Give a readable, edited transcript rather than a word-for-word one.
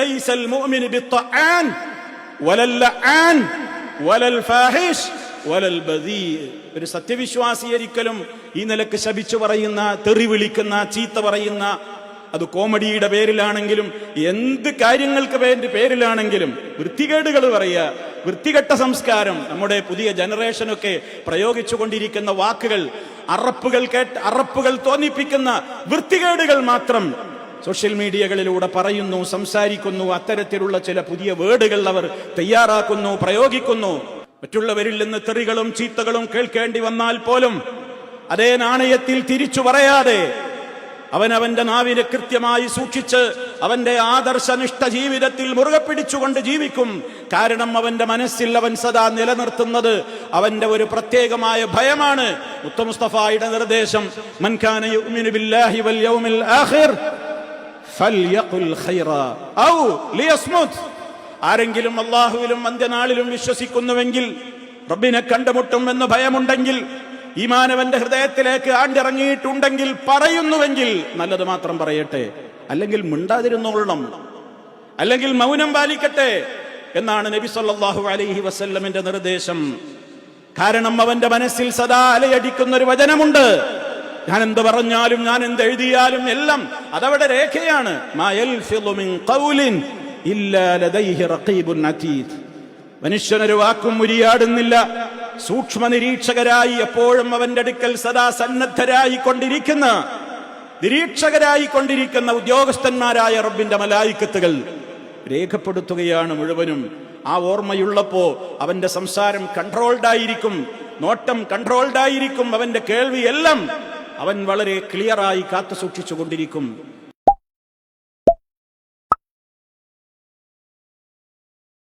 ലൈസൽ മുഅ്മിനു ബിത്തആൻ വലൽ ലആൻ വലൽ ഫാഹിഷ് വലൽ ബദീ. ഒരു സത്യവിശ്വാസി ഒരിക്കലും ഈ നിലക്ക് ശപിച്ചു പറയുന്ന, തെറി വിളിക്കുന്ന, ചീത്ത പറയുന്ന, അത് കോമഡിയുടെ പേരിലാണെങ്കിലും എന്ത് കാര്യങ്ങൾക്ക് പേരിലാണെങ്കിലും വൃത്തികേടുകൾ പറയുക, വൃത്തികെട്ട സംസ്കാരം, നമ്മുടെ പുതിയ ജനറേഷനൊക്കെ പ്രയോഗിച്ചു കൊണ്ടിരിക്കുന്ന വാക്കുകൾ, അറപ്പുകൾ തോന്നിപ്പിക്കുന്ന വൃത്തികേടുകൾ മാത്രം സോഷ്യൽ മീഡിയകളിലൂടെ പറയുന്നു, സംസാരിക്കുന്നു. അത്തരത്തിലുള്ള ചില പുതിയ വേർഡുകൾ അവർ തയ്യാറാക്കുന്നു, പ്രയോഗിക്കുന്നു. മറ്റുള്ളവരിൽ നിന്ന് തെറികളും ചീത്തകളും കേൾക്കേണ്ടി വന്നാൽ പോലും അതേ നാണയത്തിൽ തിരിച്ചു പറയാതെ അവന്റെ നാവിനെ കൃത്യമായി സൂക്ഷിച്ച് അവന്റെ ആദർശനിഷ്ഠ ജീവിതത്തിൽ മുറുകെ പിടിച്ചുകൊണ്ട് ജീവിക്കും. കാരണം അവന്റെ മനസ്സിൽ അവൻ സദാ നിലനിർത്തുന്നത് അവന്റെ ഒരു പ്രത്യേകമായ ഭയമാണ്. മുസ്തഫയുടെ നിർദ്ദേശം, മൻ കാന യുഅ്മിനു ബില്ലാഹി വൽ യൗമിൽ ആഖിർ ഫൽയഖുൽ ഖൈറാ ഔ ലിയസ്മുത്. ആരെങ്കിലും അല്ലാഹുവിലും അന്ത്യനാളിലും വിശ്വസിക്കുന്നുവെങ്കിൽ, റബ്ബിനെ കണ്ടുമുട്ടുമെന്ന് ഭയമുണ്ടെങ്കിൽ, ഈമാനവന്റെ ഹൃദയത്തിലേക്ക് ആണ്ടിറങ്ങിയിട്ടുണ്ടെങ്കിൽ, പറയുന്നുവെങ്കിൽ നല്ലത് മാത്രം പറയട്ടെ, അല്ലെങ്കിൽ മിണ്ടാതിരുന്നോളണം, അല്ലെങ്കിൽ മൗനം പാലിക്കട്ടെ എന്നാണ് നബി സല്ലല്ലാഹു അലൈഹി വസല്ലമിന്റെ നിർദ്ദേശം. കാരണം അവന്റെ മനസ്സിൽ സദാ അലയടിക്കുന്ന ഒരു വചനമുണ്ട്. ഞാൻ എന്ത് പറഞ്ഞാലും, ഞാൻ എന്ത് എഴുതിയാലും എല്ലാം അതവിടെ രേഖയാണ്. മാ യൽഫിളു മിൻ ഖൗലിൻ ഇല്ലാ ലദൈഹി റഖീബുൻ അതീദ്. മനുഷ്യനൊരു വാക്കും ഉരിയാടുന്നില്ല. സൂക്ഷ്മ നിരീക്ഷകരായി എപ്പോഴും അവന്റെ അടുക്കൽ സദാ സന്നദ്ധരായി കൊണ്ടിരിക്കുന്ന ഉദ്യോഗസ്ഥന്മാരായ റബ്ബിന്റെ മലായിക്കത്തുകൾ രേഖപ്പെടുത്തുകയാണ് മുഴുവനും. ആ ഓർമ്മയുള്ളപ്പോ അവന്റെ സംസാരം കൺട്രോൾഡായിരിക്കും, നോട്ടം കൺട്രോൾഡായിരിക്കും, അവന്റെ കേൾവിയെല്ലാം അവൻ വളരെ ക്ലിയറായി കാത്തു സൂക്ഷിച്ചു കൊണ്ടിരിക്കും.